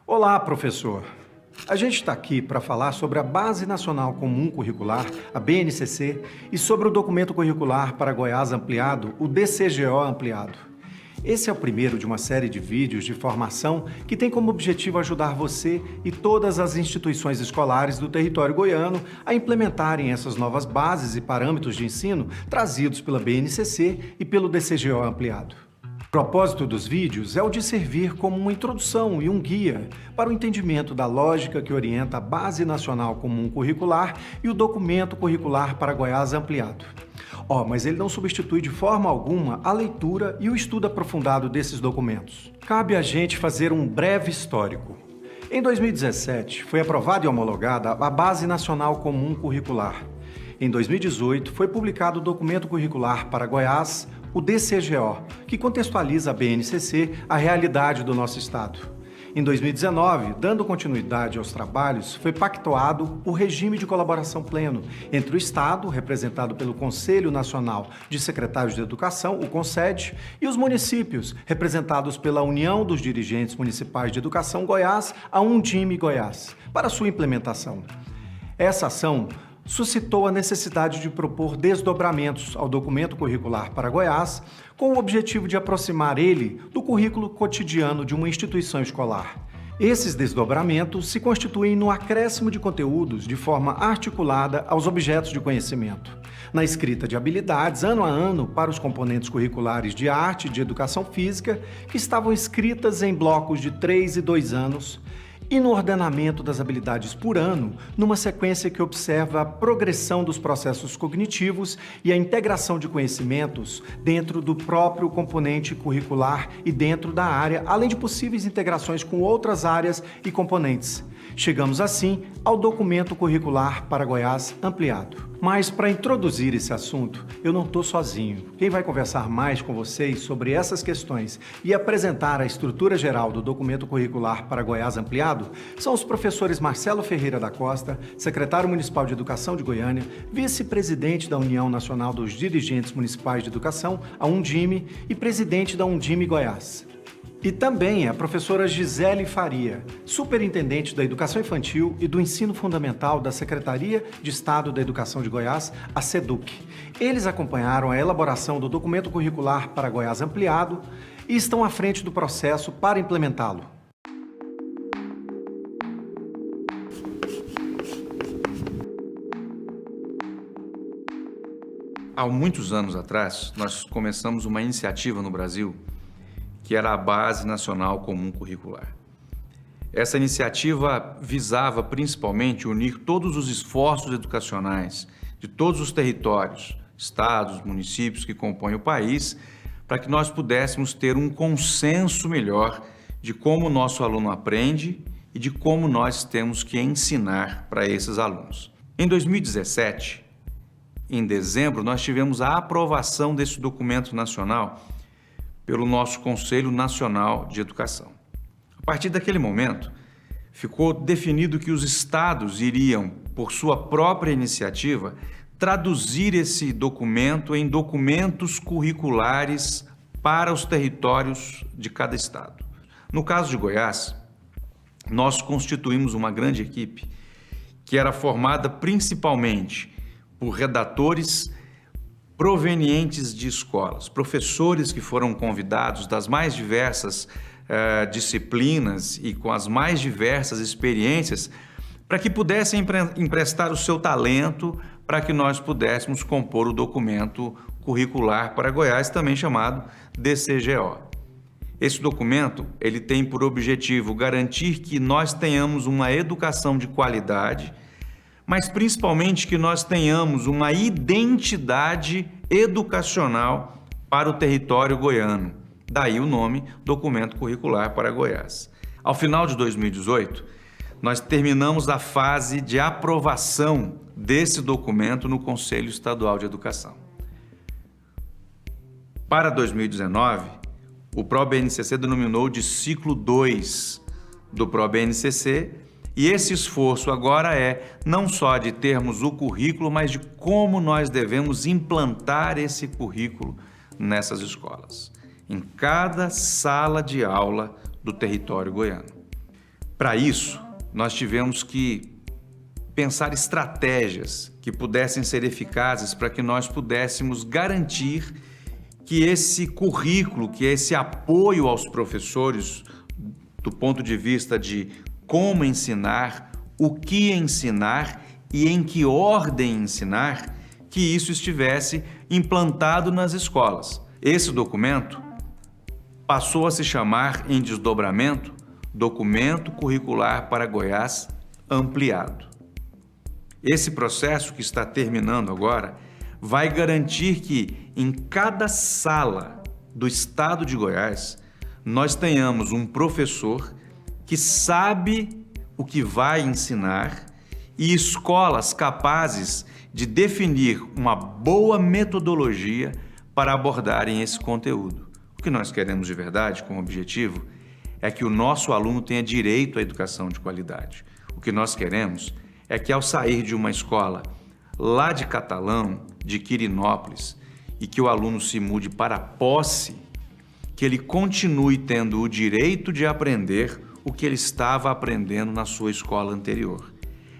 Olá, professor. A gente está aqui para falar sobre a Base Nacional Comum Curricular, a BNCC, e sobre o Documento Curricular para Goiás Ampliado, o DCGO Ampliado. Esse é o primeiro de uma série de vídeos de formação que tem como objetivo ajudar você e todas as instituições escolares do território goiano a implementarem essas novas bases e parâmetros de ensino trazidos pela BNCC e pelo DCGO Ampliado. O propósito dos vídeos é o de servir como uma introdução e um guia para o entendimento da lógica que orienta a Base Nacional Comum Curricular e o Documento Curricular para Goiás Ampliado. Mas ele não substitui de forma alguma a leitura e o estudo aprofundado desses documentos. Cabe a gente fazer um breve histórico. Em 2017, foi aprovada e homologada a Base Nacional Comum Curricular. Em 2018, foi publicado o Documento Curricular para Goiás, o DCGO, que contextualiza a BNCC à realidade do nosso estado. Em 2019, dando continuidade aos trabalhos, foi pactuado o regime de colaboração pleno entre o Estado, representado pelo Conselho Nacional de Secretários de Educação, o CONSED, e os municípios, representados pela União dos Dirigentes Municipais de Educação Goiás, a Undime Goiás, para sua implementação. Essa ação suscitou a necessidade de propor desdobramentos ao documento curricular para Goiás, com o objetivo de aproximar ele do currículo cotidiano de uma instituição escolar. Esses desdobramentos se constituem no acréscimo de conteúdos de forma articulada aos objetos de conhecimento, na escrita de habilidades ano a ano para os componentes curriculares de arte e de educação física, que estavam escritas em blocos de 3 e 2 anos, e no ordenamento das habilidades por ano, numa sequência que observa a progressão dos processos cognitivos e a integração de conhecimentos dentro do próprio componente curricular e dentro da área, além de possíveis integrações com outras áreas e componentes. Chegamos assim ao Documento Curricular para Goiás Ampliado. Mas para introduzir esse assunto, eu não estou sozinho. Quem vai conversar mais com vocês sobre essas questões e apresentar a estrutura geral do Documento Curricular para Goiás Ampliado são os professores Marcelo Ferreira da Costa, secretário municipal de Educação de Goiânia, vice-presidente da União Nacional dos Dirigentes Municipais de Educação, a Undime, e presidente da Undime Goiás. E também a professora Gisele Faria, superintendente da Educação Infantil e do Ensino Fundamental da Secretaria de Estado da Educação de Goiás, a SEDUC. Eles acompanharam a elaboração do Documento Curricular para Goiás Ampliado e estão à frente do processo para implementá-lo. Há muitos anos atrás, nós começamos uma iniciativa no Brasil que era a Base Nacional Comum Curricular. Essa iniciativa visava principalmente unir todos os esforços educacionais de todos os territórios, estados, municípios que compõem o país, para que nós pudéssemos ter um consenso melhor de como o nosso aluno aprende e de como nós temos que ensinar para esses alunos. Em 2017, em dezembro, nós tivemos a aprovação desse documento nacional pelo nosso Conselho Nacional de Educação. A partir daquele momento, ficou definido que os estados iriam, por sua própria iniciativa, traduzir esse documento em documentos curriculares para os territórios de cada estado. No caso de Goiás, nós constituímos uma grande equipe que era formada principalmente por redatores provenientes de escolas, professores que foram convidados das mais diversas disciplinas e com as mais diversas experiências para que pudessem emprestar o seu talento para que nós pudéssemos compor o documento curricular para Goiás, também chamado DCGO. Esse documento ele tem por objetivo garantir que nós tenhamos uma educação de qualidade, mas principalmente que nós tenhamos uma identidade educacional para o território goiano. Daí o nome Documento Curricular para Goiás. Ao final de 2018, nós terminamos a fase de aprovação desse documento no Conselho Estadual de Educação. Para 2019, o PROBNCC denominou de ciclo 2 do PROBNCC. E esse esforço agora é não só de termos o currículo, mas de como nós devemos implantar esse currículo nessas escolas, em cada sala de aula do território goiano. Para isso, nós tivemos que pensar estratégias que pudessem ser eficazes para que nós pudéssemos garantir que esse currículo, que esse apoio aos professores, do ponto de vista de como ensinar, o que ensinar e em que ordem ensinar, que isso estivesse implantado nas escolas. Esse documento passou a se chamar, em desdobramento, Documento Curricular para Goiás Ampliado. Esse processo que está terminando agora vai garantir que em cada sala do estado de Goiás nós tenhamos um professor que sabe o que vai ensinar e escolas capazes de definir uma boa metodologia para abordarem esse conteúdo. O que nós queremos de verdade, como objetivo, é que o nosso aluno tenha direito à educação de qualidade. O que nós queremos é que, ao sair de uma escola lá de Catalão, de Quirinópolis, e que o aluno se mude para Posse, que ele continue tendo o direito de aprender o que ele estava aprendendo na sua escola anterior.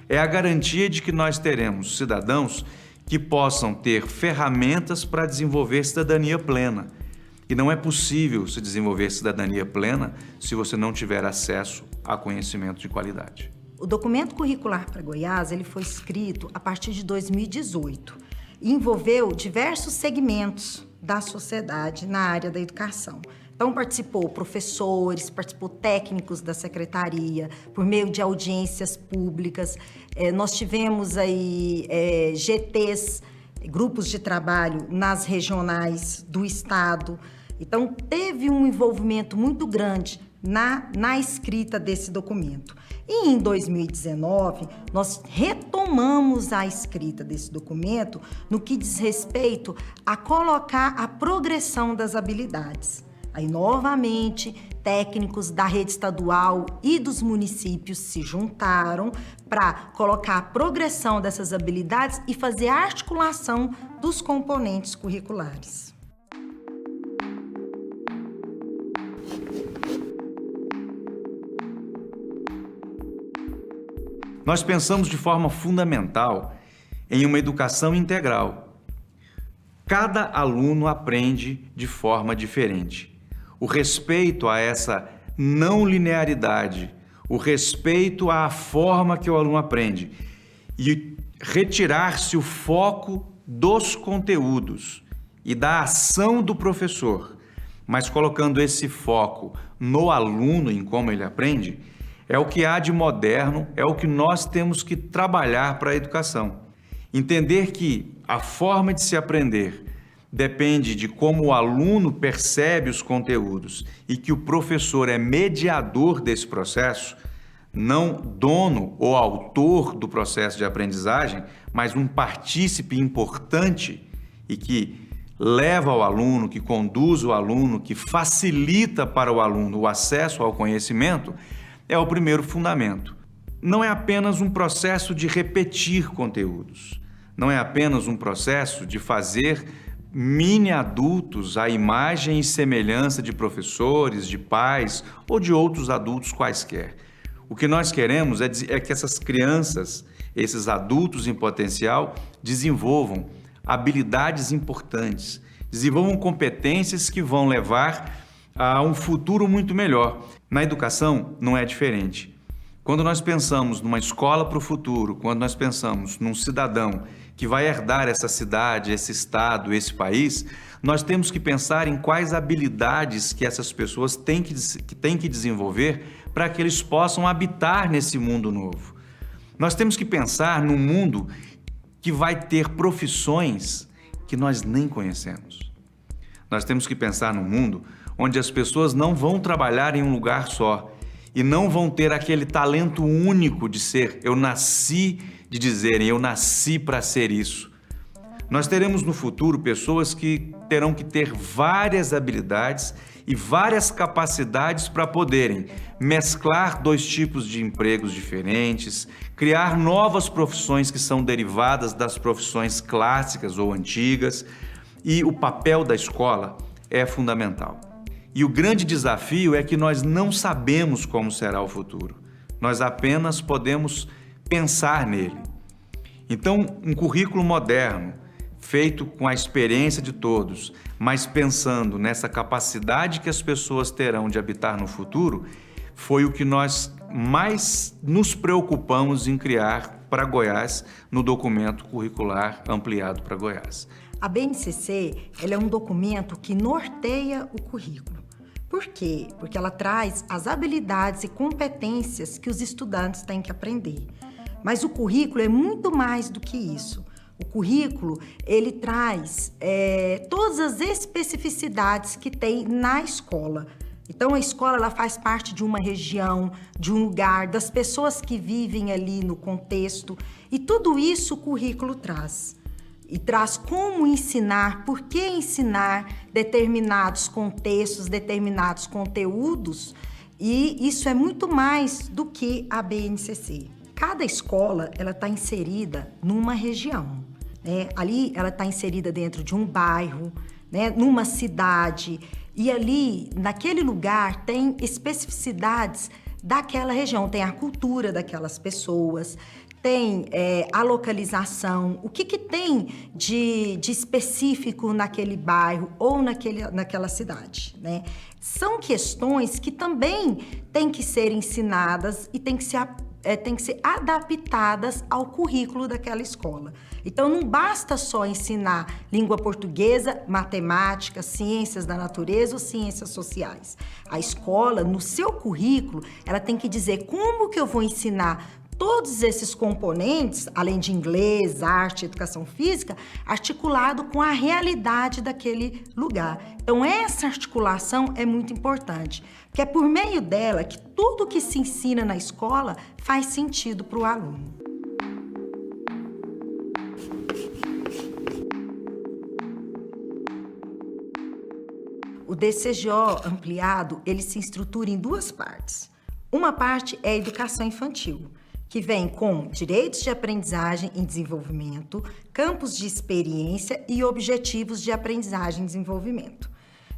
É a garantia de que nós teremos cidadãos que possam ter ferramentas para desenvolver cidadania plena. E não é possível se desenvolver cidadania plena se você não tiver acesso a conhecimento de qualidade. O documento curricular para Goiás ele foi escrito a partir de 2018 e envolveu diversos segmentos da sociedade na área da educação. Então, participou professores, participou técnicos da secretaria, por meio de audiências públicas. Nós tivemos aí GTs, grupos de trabalho nas regionais do estado. Então, teve um envolvimento muito grande na escrita desse documento. E em 2019, nós retomamos a escrita desse documento no que diz respeito a colocar a progressão das habilidades. Aí, novamente, técnicos da rede estadual e dos municípios se juntaram para colocar a progressão dessas habilidades e fazer a articulação dos componentes curriculares. Nós pensamos de forma fundamental em uma educação integral. Cada aluno aprende de forma diferente. O respeito a essa não linearidade, o respeito à forma que o aluno aprende e retirar-se o foco dos conteúdos e da ação do professor, mas colocando esse foco no aluno, em como ele aprende, é o que há de moderno, é o que nós temos que trabalhar para a educação. Entender que a forma de se aprender depende de como o aluno percebe os conteúdos e que o professor é mediador desse processo, não dono ou autor do processo de aprendizagem, mas um partícipe importante e que leva o aluno, que conduz o aluno, que facilita para o aluno o acesso ao conhecimento, é o primeiro fundamento. Não é apenas um processo de repetir conteúdos, não é apenas um processo de fazer mini adultos à imagem e semelhança de professores, de pais ou de outros adultos quaisquer. O que nós queremos é que essas crianças, esses adultos em potencial, desenvolvam habilidades importantes, desenvolvam competências que vão levar a um futuro muito melhor. Na educação não é diferente. Quando nós pensamos numa escola para o futuro, quando nós pensamos num cidadão que vai herdar essa cidade, esse estado, esse país, nós temos que pensar em quais habilidades que essas pessoas têm que desenvolver para que eles possam habitar nesse mundo novo. Nós temos que pensar num mundo que vai ter profissões que nós nem conhecemos. Nós temos que pensar num mundo onde as pessoas não vão trabalhar em um lugar só e não vão ter aquele talento único de ser, eu nasci para ser isso. Nós teremos no futuro pessoas que terão que ter várias habilidades e várias capacidades para poderem mesclar dois tipos de empregos diferentes, criar novas profissões que são derivadas das profissões clássicas ou antigas, e o papel da escola é fundamental. E o grande desafio é que nós não sabemos como será o futuro. nós apenas podemos pensar nele. Então, um currículo moderno, feito com a experiência de todos, mas pensando nessa capacidade que as pessoas terão de habitar no futuro, foi o que nós mais nos preocupamos em criar para Goiás no documento curricular ampliado para Goiás. A BNCC, ela é um documento que norteia o currículo. Por quê? Porque ela traz as habilidades e competências que os estudantes têm que aprender. Mas o currículo é muito mais do que isso. O currículo, ele traz todas as especificidades que tem na escola. Então, a escola ela faz parte de uma região, de um lugar, das pessoas que vivem ali no contexto. E tudo isso o currículo traz. E traz como ensinar, por que ensinar determinados contextos, determinados conteúdos. E isso é muito mais do que a BNCC. Cada escola ela está inserida numa região, né? Ali ela está inserida dentro de um bairro, né? Numa cidade. E ali, naquele lugar, tem especificidades daquela região. Tem a cultura daquelas pessoas, tem a localização, o que tem de específico naquele bairro ou naquela cidade, né? São questões que também têm que ser ensinadas e têm que ser adaptadas ao currículo daquela escola. Então, não basta só ensinar língua portuguesa, matemática, ciências da natureza ou ciências sociais. A escola, no seu currículo, ela tem que dizer como que eu vou ensinar todos esses componentes, além de inglês, arte, educação física, articulado com a realidade daquele lugar. Então, essa articulação é muito importante, porque é por meio dela que tudo que se ensina na escola faz sentido para o aluno. O DCGO ampliado, ele se estrutura em duas partes. Uma parte é a educação infantil, que vem com direitos de aprendizagem e desenvolvimento, campos de experiência e objetivos de aprendizagem e desenvolvimento.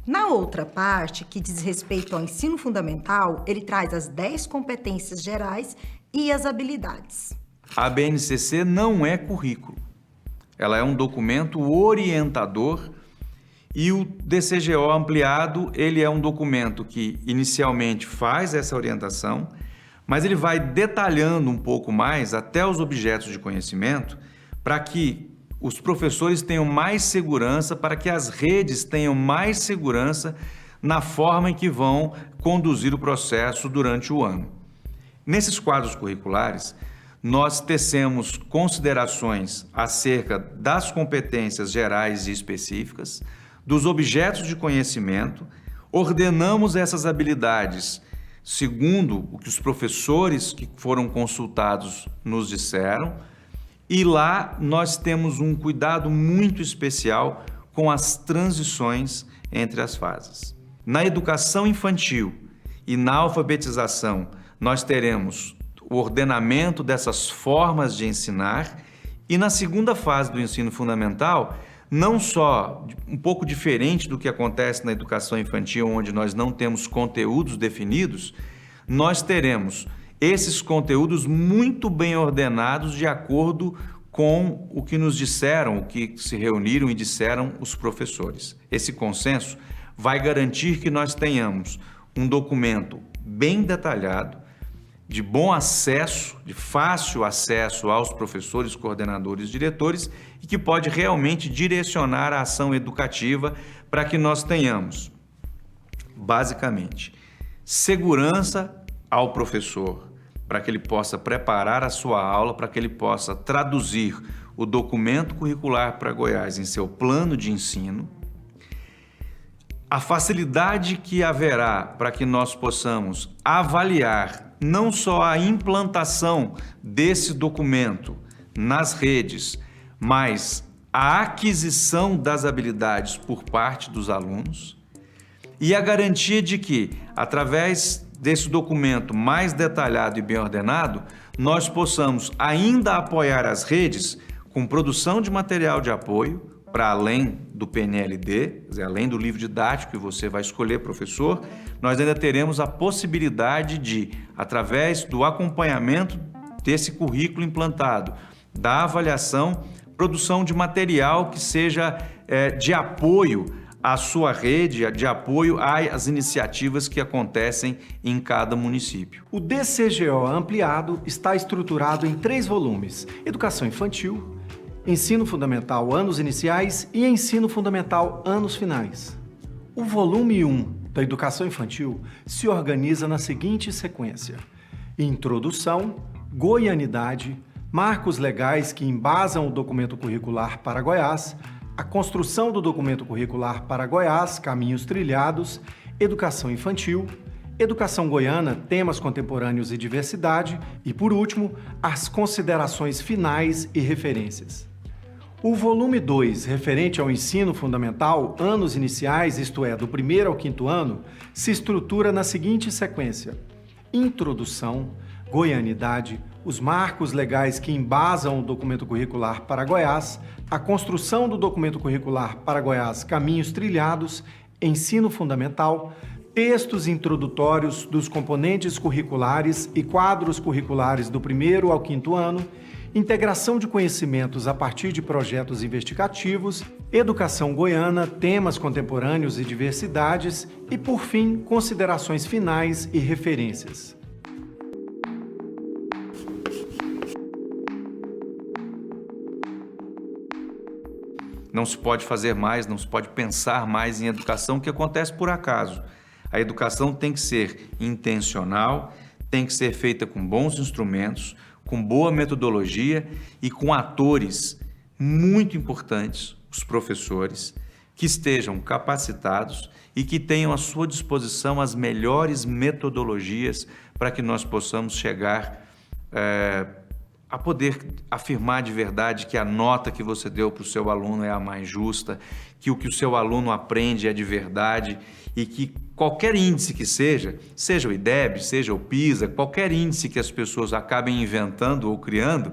Na outra parte, que diz respeito ao ensino fundamental, ele traz as 10 competências gerais e as habilidades. A BNCC não é currículo. Ela é um documento orientador e o DCGO ampliado, ele é um documento que inicialmente faz essa orientação, mas ele vai detalhando um pouco mais até os objetos de conhecimento para que os professores tenham mais segurança, para que as redes tenham mais segurança na forma em que vão conduzir o processo durante o ano. Nesses quadros curriculares, nós tecemos considerações acerca das competências gerais e específicas, dos objetos de conhecimento, ordenamos essas habilidades segundo o que os professores que foram consultados nos disseram, e lá nós temos um cuidado muito especial com as transições entre as fases. Na educação infantil e na alfabetização, nós teremos o ordenamento dessas formas de ensinar, e na segunda fase do ensino fundamental, não só um pouco diferente do que acontece na educação infantil, onde nós não temos conteúdos definidos, nós teremos esses conteúdos muito bem ordenados de acordo com o que nos disseram, o que se reuniram e disseram os professores. Esse consenso vai garantir que nós tenhamos um documento bem detalhado, de bom acesso, de fácil acesso aos professores, coordenadores, diretores, e que pode realmente direcionar a ação educativa para que nós tenhamos, basicamente, segurança ao professor, para que ele possa preparar a sua aula, para que ele possa traduzir o documento curricular para Goiás em seu plano de ensino, a facilidade que haverá para que nós possamos avaliar não só a implantação desse documento nas redes, mas a aquisição das habilidades por parte dos alunos e a garantia de que, através desse documento mais detalhado e bem ordenado, nós possamos ainda apoiar as redes com produção de material de apoio, para além do PNLD, quer dizer, além do livro didático que você vai escolher, professor, nós ainda teremos a possibilidade de, através do acompanhamento desse currículo implantado, da avaliação, produção de material que seja de apoio à sua rede, de apoio às iniciativas que acontecem em cada município. O DCGO ampliado está estruturado em 3 volumes: Educação Infantil, Ensino Fundamental Anos Iniciais e Ensino Fundamental Anos Finais. O volume 1 da Educação Infantil se organiza na seguinte sequência: Introdução, Goianidade, marcos legais que embasam o documento curricular para Goiás, a construção do documento curricular para Goiás, caminhos trilhados, Educação Infantil, Educação Goiana, temas contemporâneos e diversidade e, por último, as considerações finais e referências. O volume 2, referente ao ensino fundamental, anos iniciais, isto é, do 1º ao 5º ano, se estrutura na seguinte sequência: Introdução, Goianidade, os marcos legais que embasam o documento curricular para Goiás, a construção do documento curricular para Goiás, caminhos trilhados, ensino fundamental, textos introdutórios dos componentes curriculares e quadros curriculares do 1º ao 5º ano, integração de conhecimentos a partir de projetos investigativos, educação goiana, temas contemporâneos e diversidades e, por fim, considerações finais e referências. Não se pode fazer mais, não se pode pensar mais em educação, que acontece por acaso. A educação tem que ser intencional, tem que ser feita com bons instrumentos, com boa metodologia e com atores muito importantes, os professores, que estejam capacitados e que tenham à sua disposição as melhores metodologias para que nós possamos chegar a poder afirmar de verdade que a nota que você deu para o seu aluno é a mais justa, que o seu aluno aprende é de verdade e que qualquer índice que seja o IDEB, seja o PISA, qualquer índice que as pessoas acabem inventando ou criando,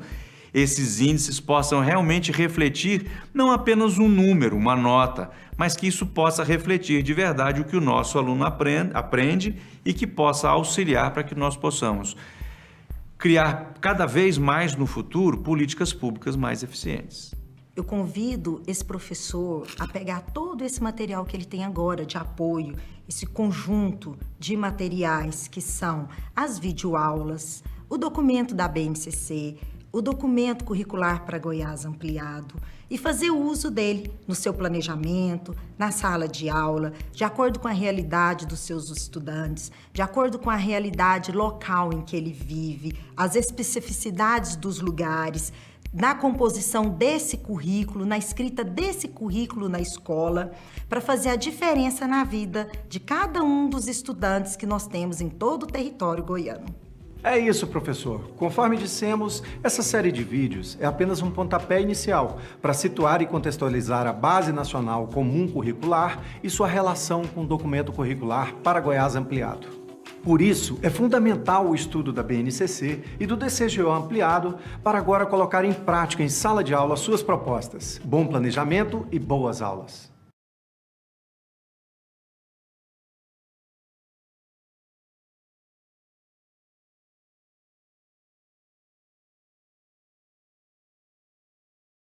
esses índices possam realmente refletir não apenas um número, uma nota, mas que isso possa refletir de verdade o que o nosso aluno aprende e que possa auxiliar para que nós possamos criar cada vez mais no futuro políticas públicas mais eficientes. Eu convido esse professor a pegar todo esse material que ele tem agora de apoio, esse conjunto de materiais que são as videoaulas, o documento da BNCC, o documento curricular para Goiás ampliado e fazer uso dele no seu planejamento, na sala de aula, de acordo com a realidade dos seus estudantes, de acordo com a realidade local em que ele vive, as especificidades dos lugares, na composição desse currículo, na escrita desse currículo na escola, para fazer a diferença na vida de cada um dos estudantes que nós temos em todo o território goiano. É isso, professor. Conforme dissemos, essa série de vídeos é apenas um pontapé inicial para situar e contextualizar a Base Nacional Comum Curricular e sua relação com o documento curricular para Goiás ampliado. Por isso, é fundamental o estudo da BNCC e do DCGO ampliado para agora colocar em prática em sala de aula suas propostas. Bom planejamento e boas aulas.